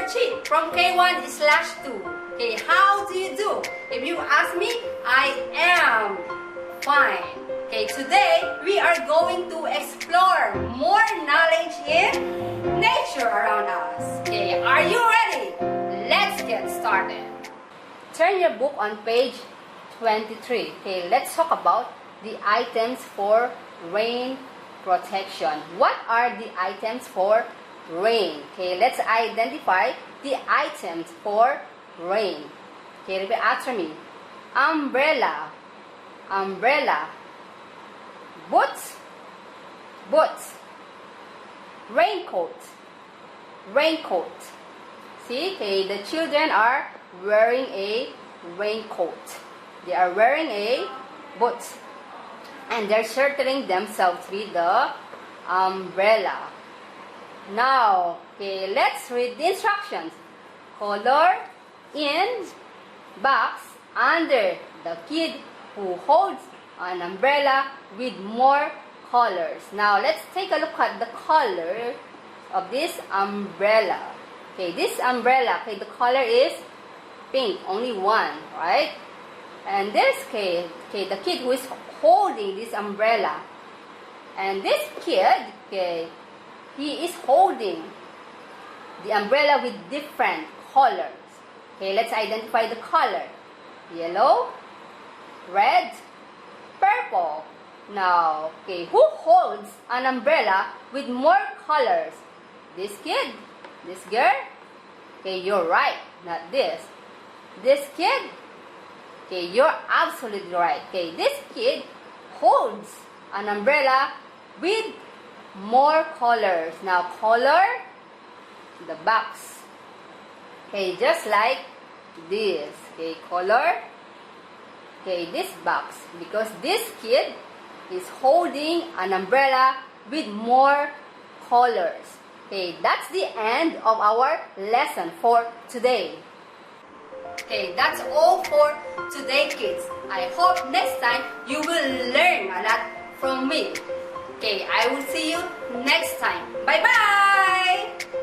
Chi from K1/2. Okay, how do you do? If you ask me, I am fine. Okay, today we are going to explore more knowledge in nature around us. Okay, are you ready? Let's get started. Turn your book on page 23. Okay, let's talk about the items for rain protection. What are the items for rain? Okay, let's identify the items for rain. Okay, repeat after me. Umbrella, umbrella. Boots, boots. Raincoat, raincoat. See, okay, the children are wearing a raincoat. They are wearing a boots. And they're sheltering themselves with the umbrella. Now, okay, let's read the instructions. Color in box under the kid who holds an umbrella with more colors. Now, let's take a look at the color of this umbrella. Okay, this umbrella, okay, the color is pink, only one, right? And this kid, okay, the kid who is holding this umbrella, and this kid, okay, he is holding the umbrella with different colors. Okay, let's identify the color. Yellow, red, purple. Now, okay, who holds an umbrella with more colors? This kid? This girl? Okay, you're right, not this. This kid? Okay, you're absolutely right. Okay, this kid holds an umbrella with more colors. Now, color the box. Okay, just like this. Okay, color. Okay, this box. Because this kid is holding an umbrella with more colors. Okay, that's the end of our lesson for today. Okay, that's all for today, kids. I hope next time you will learn a lot from me. Okay, I will see you next time. Bye-bye!